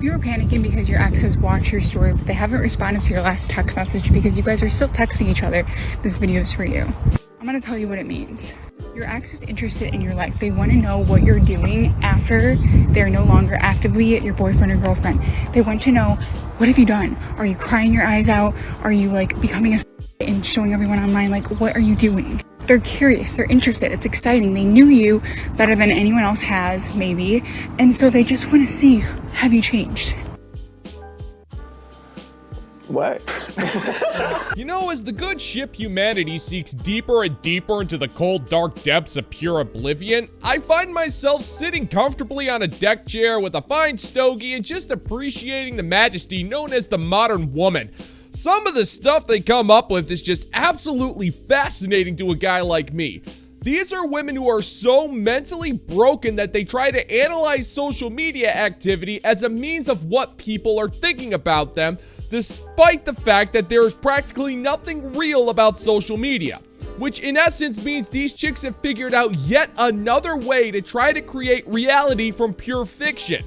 You were panicking because your ex has watched your story, but they haven't responded to your last text message because you guys are still texting each other. This video is for you. I'm gonna tell you what it means. Your ex is interested in your life. They want to know what you're doing after they're no longer actively your boyfriend or girlfriend. They want to know, what have you done? Are you crying your eyes out? Are you like becoming a and showing everyone online, like, what are you doing? They're curious, they're interested, it's exciting. They knew you better than anyone else has, maybe. And so they just want to see, have you changed? What? You know, as the good ship humanity seeks deeper and deeper into the cold, dark depths of pure oblivion, I find myself sitting comfortably on a deck chair with a fine stogie and just appreciating the majesty known as the modern woman. Some of the stuff they come up with is just absolutely fascinating to a guy like me. These are women who are so mentally broken that they try to analyze social media activity as a means of what people are thinking about them, despite the fact that there is practically nothing real about social media. Which in essence means these chicks have figured out yet another way to try to create reality from pure fiction.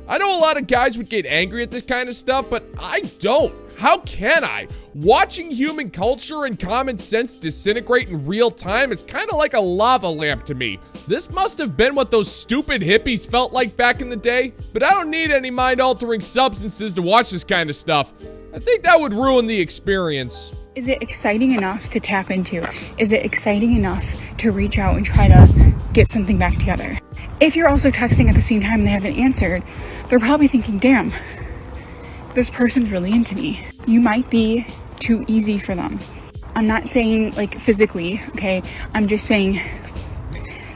I know a lot of guys would get angry at this kind of stuff, but I don't. How can I? Watching human culture and common sense disintegrate in real time is kind of like a lava lamp to me. This must have been what those stupid hippies felt like back in the day, but I don't need any mind-altering substances to watch this kind of stuff. I think that would ruin the experience. Is it exciting enough to tap into? Is it exciting enough to reach out and try to get something back together? If you're also texting at the same time and they haven't answered, they're probably thinking, damn, this person's really into me. You might be too easy for them. I'm not saying like physically, okay? I'm just saying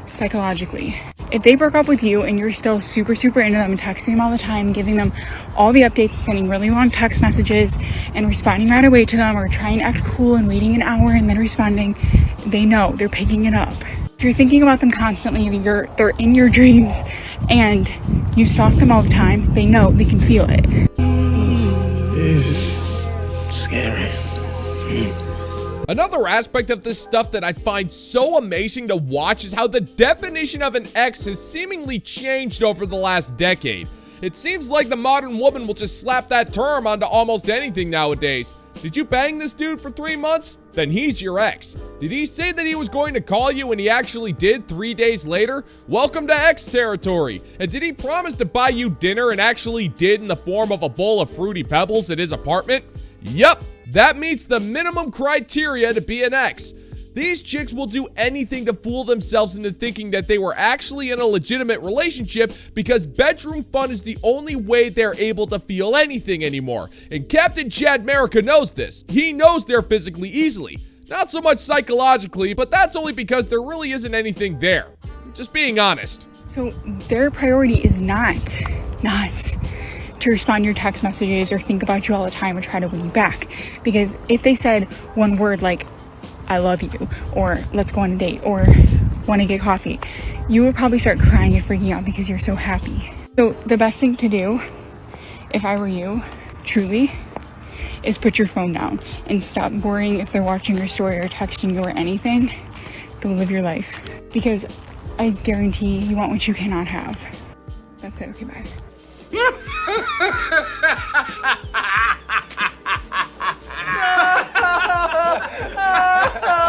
psychologically. If they broke up with you and you're still super into them and texting them all the time, giving them all the updates, sending really long text messages and responding right away to them, or trying to act cool and waiting an hour and then responding, they know, they're picking it up. If you're thinking about them constantly, they're in your dreams and you stalk them all the time, they know, they can feel it. It's scary. Another aspect of this stuff that I find so amazing to watch is how the definition of an ex has seemingly changed over the last decade. It seems like the modern woman will just slap that term onto almost anything nowadays. Did you bang this dude for 3 months? Then he's your ex. Did he say that he was going to call you and he actually did 3 days later? Welcome to ex territory. And did he promise to buy you dinner and actually did in the form of a bowl of Fruity Pebbles at his apartment? Yup, that meets the minimum criteria to be an ex. These chicks will do anything to fool themselves into thinking that they were actually in a legitimate relationship because bedroom fun is the only way they're able to feel anything anymore. And Captain Chad America knows this. He knows they're physically easily. Not so much psychologically, but that's only because there really isn't anything there. Just being honest. So their priority is not to respond to your text messages or think about you all the time or try to win you back. Because if they said one word like, I love you, or let's go on a date, or want to get coffee, you would probably start crying and freaking out because you're so happy. So the best thing to do, if I were you, truly, is put your phone down and stop worrying if they're watching your story or texting you or anything. Go live your life. Because I guarantee you want what you cannot have. That's it. Okay, bye.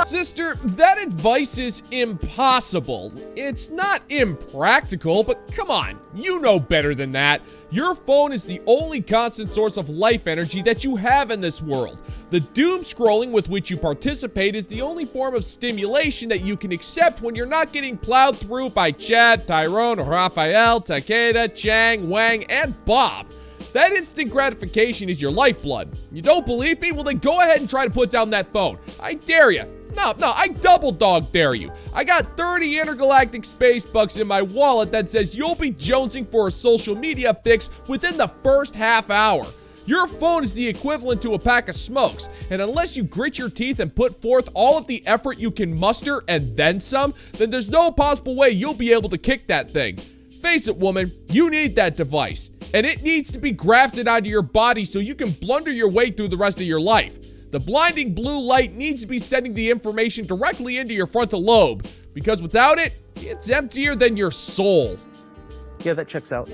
Sister, that advice is impossible. It's not impractical, but come on, you know better than that. Your phone is the only constant source of life energy that you have in this world. The doom scrolling with which you participate is the only form of stimulation that you can accept when you're not getting plowed through by Chad, Tyrone, Raphael, Takeda, Chang, Wang, and Bob. That instant gratification is your lifeblood. You don't believe me? Well, then go ahead and try to put down that phone. I dare you. No, I double dog dare you. I got 30 intergalactic space bucks in my wallet that says you'll be jonesing for a social media fix within the first half hour. Your phone is the equivalent to a pack of smokes, and unless you grit your teeth and put forth all of the effort you can muster and then some, then there's no possible way you'll be able to kick that thing. Face it, woman, you need that device, and it needs to be grafted onto your body so you can blunder your way through the rest of your life. The blinding blue light needs to be sending the information directly into your frontal lobe, because without it, it's emptier than your soul. Yeah, that checks out.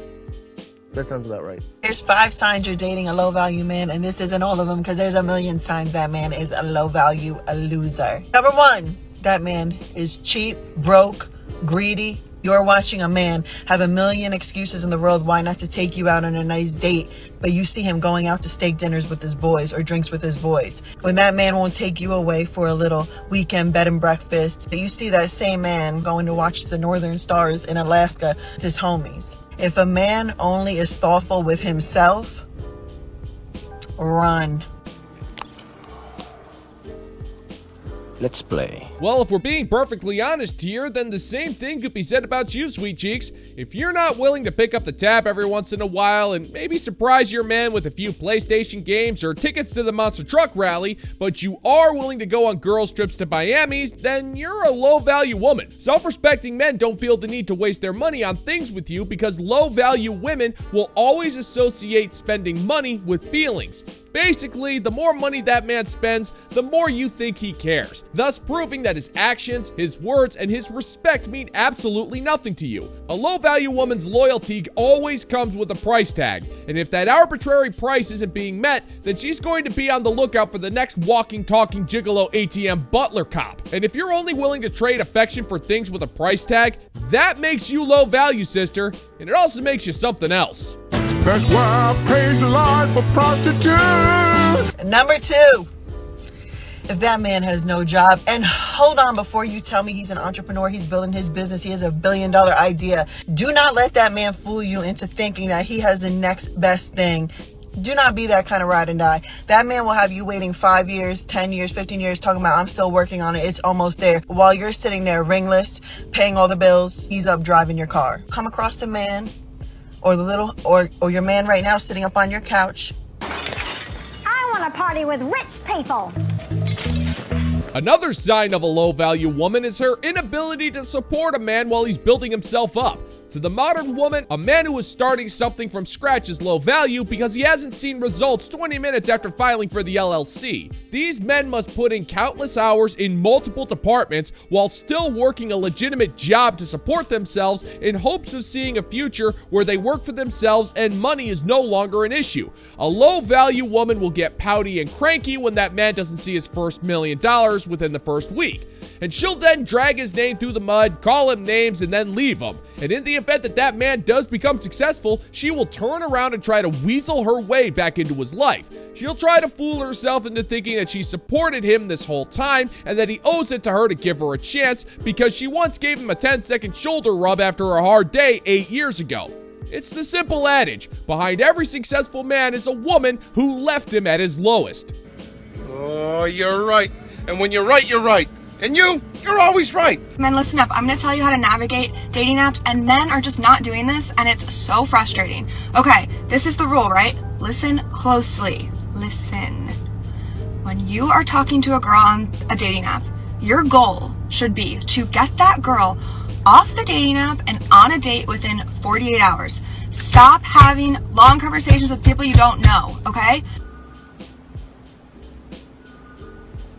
That sounds about right. There's 5 signs you're dating a low-value man, and this isn't all of them because there's a million signs that man is a low-value, a loser. Number 1, that man is cheap, broke, greedy. You're watching a man have a million excuses in the world why not to take you out on a nice date, but you see him going out to steak dinners with his boys or drinks with his boys. When that man won't take you away for a little weekend bed and breakfast, you see that same man going to watch the northern stars in Alaska with his homies. If a man only is thoughtful with himself, run. Let's play. Well, if we're being perfectly honest here, then the same thing could be said about you, sweet cheeks. If you're not willing to pick up the tab every once in a while and maybe surprise your man with a few PlayStation games or tickets to the Monster Truck Rally, but you are willing to go on girls' trips to Miami's, then you're a low-value woman. Self-respecting men don't feel the need to waste their money on things with you because low-value women will always associate spending money with feelings. Basically, the more money that man spends, the more you think he cares, thus proving that his actions, his words, and his respect mean absolutely nothing to you. A low-value woman's loyalty always comes with a price tag, and if that arbitrary price isn't being met, then she's going to be on the lookout for the next walking, talking gigolo ATM butler cop. And if you're only willing to trade affection for things with a price tag, that makes you low value, sister, and it also makes you something else. That's why I praise the Lord for prostitutes. Number 2, if that man has no job, and hold on before you tell me he's an entrepreneur, he's building his business, he has $1 billion idea. Do not let that man fool you into thinking that he has the next best thing. Do not be that kind of ride and die. That man will have you waiting 5 years, 10 years, 15 years, talking about, I'm still working on it, it's almost there. While you're sitting there ringless, paying all the bills, he's up driving your car. Come across a man, or or your man right now sitting up on your couch. I want to party with rich people. Another sign of a low-value woman is her inability to support a man while he's building himself up. To the modern woman, a man who is starting something from scratch is low value because he hasn't seen results 20 minutes after filing for the LLC. These men must put in countless hours in multiple departments while still working a legitimate job to support themselves in hopes of seeing a future where they work for themselves and money is no longer an issue. A low-value woman will get pouty and cranky when that man doesn't see his first $1 million within the first week. And she'll then drag his name through the mud, call him names, and then leave him. And in the event that that man does become successful, she will turn around and try to weasel her way back into his life. She'll try to fool herself into thinking that she supported him this whole time and that he owes it to her to give her a chance because she once gave him a 10-second shoulder rub after a hard day 8 years ago. It's the simple adage, behind every successful man is a woman who left him at his lowest. Oh, you're right. And when you're right, you're right. And you're always right. Men, listen up. I'm going to tell you how to navigate dating apps, and men are just not doing this, and it's so frustrating. Okay, this is the rule, right? Listen closely. Listen. When you are talking to a girl on a dating app, your goal should be to get that girl off the dating app and on a date within 48 hours. Stop having long conversations with people you don't know, okay?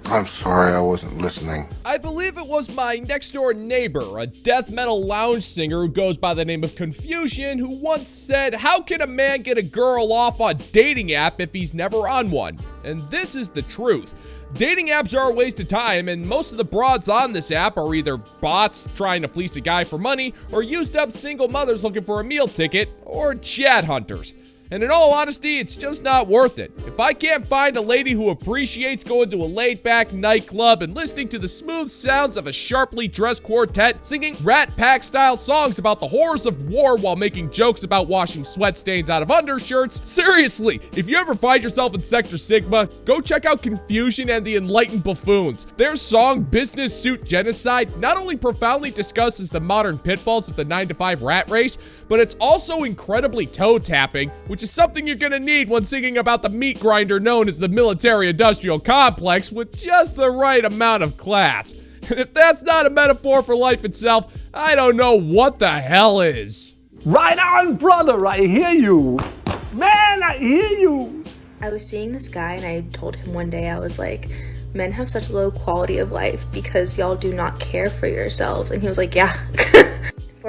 I'm sorry, I wasn't listening. I believe it was my next door neighbor, a death metal lounge singer who goes by the name of Confusion, who once said, how can a man get a girl off a dating app if he's never on one? And this is the truth. Dating apps are a waste of time, and most of the broads on this app are either bots trying to fleece a guy for money, or used up single mothers looking for a meal ticket, or chat hunters. And in all honesty, it's just not worth it. If I can't find a lady who appreciates going to a laid-back nightclub and listening to the smooth sounds of a sharply dressed quartet singing Rat Pack-style songs about the horrors of war while making jokes about washing sweat stains out of undershirts, seriously, if you ever find yourself in Sector Sigma, go check out Confusion and the Enlightened Buffoons. Their song Business Suit Genocide not only profoundly discusses the modern pitfalls of the 9-to-5 rat race, but it's also incredibly toe-tapping, which is something you're gonna need when singing about the meat grinder known as the military-industrial complex with just the right amount of class. And if that's not a metaphor for life itself, I don't know what the hell is. Right on, brother, I hear you. Man, I hear you. I was seeing this guy and I told him one day, I was like, men have such low quality of life because y'all do not care for yourselves. And he was like, yeah.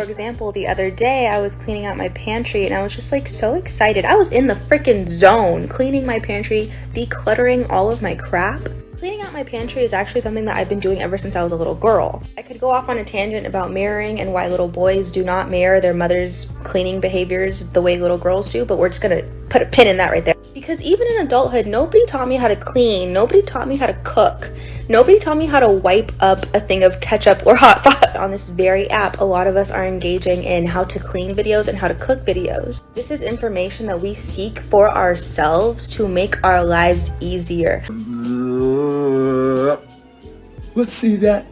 For example, the other day I was cleaning out my pantry and I was just like so excited. I was in the freaking zone cleaning my pantry, decluttering all of my crap. Cleaning out my pantry is actually something that I've been doing ever since I was a little girl. I could go off on a tangent about mirroring and why little boys do not mirror their mother's cleaning behaviors the way little girls do, but we're just gonna put a pin in that right there. Because even in adulthood, nobody taught me how to clean, nobody taught me how to cook, nobody taught me how to wipe up a thing of ketchup or hot sauce. On this very app, a lot of us are engaging in how to clean videos and how to cook videos. This is information that we seek for ourselves to make our lives easier. Let's see that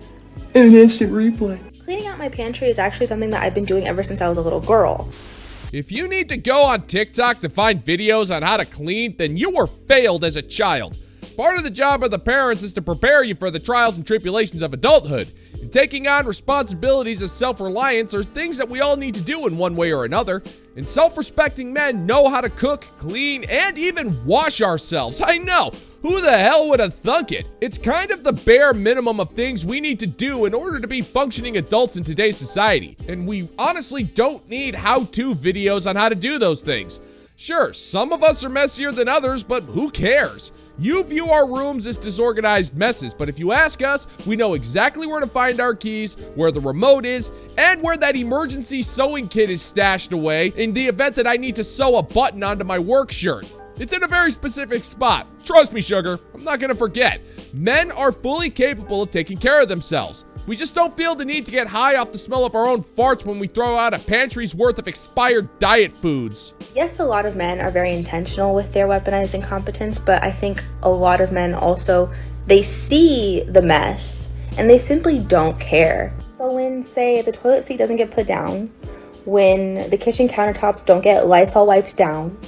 in an instant replay. Cleaning out my pantry is actually something that I've been doing ever since I was a little girl. If you need to go on TikTok to find videos on how to clean, then you were failed as a child. Part of the job of the parents is to prepare you for the trials and tribulations of adulthood. And taking on responsibilities of self-reliance are things that we all need to do in one way or another. And self-respecting men know how to cook, clean, and even wash ourselves. I know! Who the hell would have thunk it? It's kind of the bare minimum of things we need to do in order to be functioning adults in today's society. And we honestly don't need how-to videos on how to do those things. Sure, some of us are messier than others, but who cares? You view our rooms as disorganized messes, but if you ask us, we know exactly where to find our keys, where the remote is, and where that emergency sewing kit is stashed away in the event that I need to sew a button onto my work shirt. It's in a very specific spot. Trust me, sugar, I'm not gonna forget. Men are fully capable of taking care of themselves. We just don't feel the need to get high off the smell of our own farts when we throw out a pantry's worth of expired diet foods. Yes, a lot of men are very intentional with their weaponized incompetence, but I think a lot of men also, they see the mess and they simply don't care. So when, say, the toilet seat doesn't get put down, when the kitchen countertops don't get Lysol wiped down,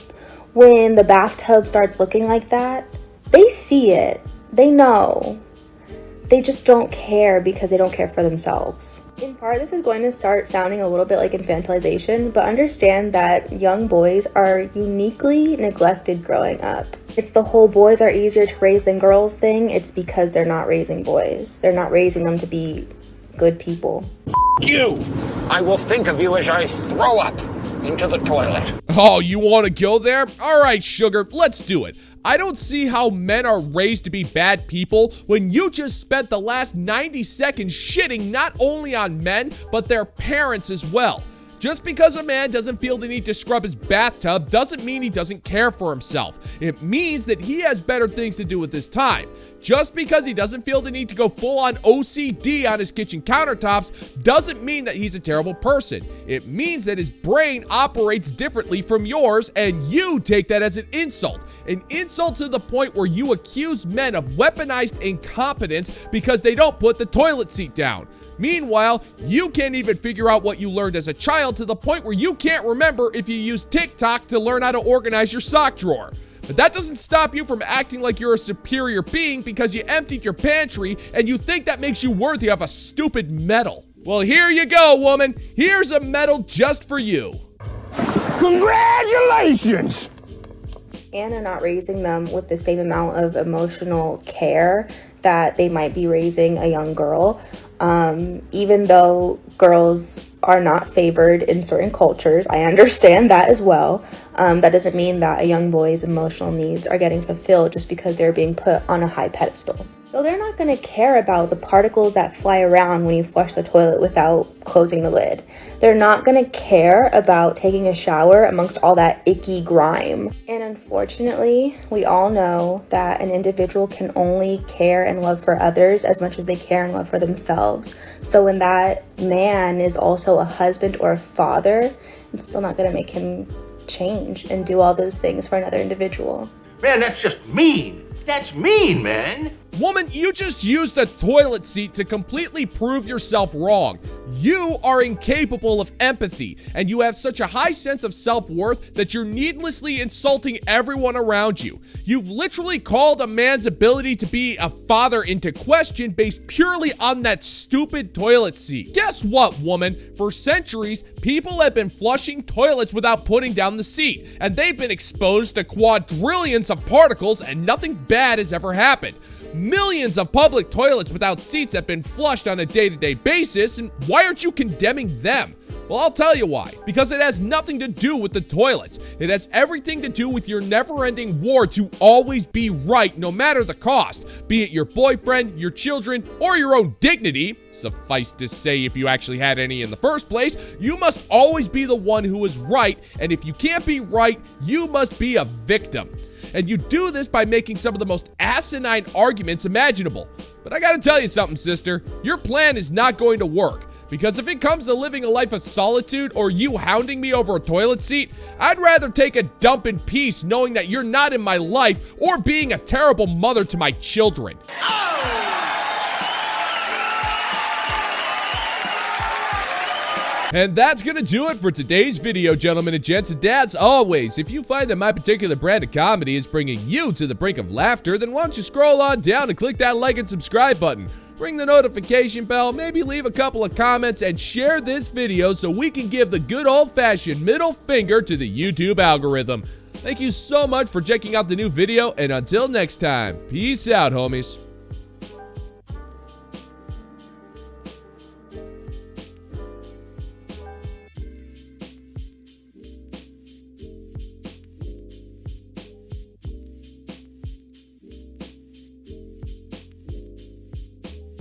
when the bathtub starts looking like that, they see it. They know. They just don't care because they don't care for themselves. In part, this is going to start sounding a little bit like infantilization, but understand that young boys are uniquely neglected growing up. It's the whole boys are easier to raise than girls thing. It's because they're not raising boys. They're not raising them to be good people. You! I will think of you as I throw up into the toilet. Oh, you want to go there? All right, sugar, let's do it. I don't see how men are raised to be bad people when you just spent the last 90 seconds shitting not only on men, but their parents as well. Just because a man doesn't feel the need to scrub his bathtub doesn't mean he doesn't care for himself. It means that he has better things to do with his time. Just because he doesn't feel the need to go full-on OCD on his kitchen countertops doesn't mean that he's a terrible person. It means that his brain operates differently from yours, and you take that as an insult. An insult to the point where you accuse men of weaponized incompetence because they don't put the toilet seat down. Meanwhile, you can't even figure out what you learned as a child to the point where you can't remember if you used TikTok to learn how to organize your sock drawer. But that doesn't stop you from acting like you're a superior being because you emptied your pantry and you think that makes you worthy of a stupid medal. Well, here you go, woman. Here's a medal just for you. Congratulations! And they're not raising them with the same amount of emotional care that they might be raising a young girl. Even though girls are not favored in certain cultures, I understand that as well. That doesn't mean that a young boy's emotional needs are getting fulfilled just because they're being put on a high pedestal. So they're not going to care about the particles that fly around when you flush the toilet without closing the lid. They're not going to care about taking a shower amongst all that icky grime. And unfortunately, we all know that an individual can only care and love for others as much as they care and love for themselves. So when that man is also a husband or a father, it's still not going to make him change and do all those things for another individual. Man, that's just mean. That's mean, man. Woman, you just used the toilet seat to completely prove yourself wrong. You are incapable of empathy, and you have such a high sense of self-worth that you're needlessly insulting everyone around you. You've literally called a man's ability to be a father into question based purely on that stupid toilet seat. Guess what, woman? For centuries, people have been flushing toilets without putting down the seat, and they've been exposed to quadrillions of particles, and nothing bad has ever happened. Millions of public toilets without seats have been flushed on a day-to-day basis, and why aren't you condemning them? Well, I'll tell you why. Because it has nothing to do with the toilets. It has everything to do with your never-ending war to always be right, no matter the cost. Be it your boyfriend, your children, or your own dignity. Suffice to say, if you actually had any in the first place, you must always be the one who is right, and if you can't be right, you must be a victim. And you do this by making some of the most asinine arguments imaginable. But I gotta tell you something, sister. Your plan is not going to work. Because if it comes to living a life of solitude or you hounding me over a toilet seat, I'd rather take a dump in peace knowing that you're not in my life or being a terrible mother to my children. And that's gonna do it for today's video, gentlemen and gents. And as always, if you find that my particular brand of comedy is bringing you to the brink of laughter, then why don't you scroll on down and click that like and subscribe button. Ring the notification bell, maybe leave a couple of comments, and share this video so we can give the good old-fashioned middle finger to the YouTube algorithm. Thank you so much for checking out the new video, and until next time, peace out, homies.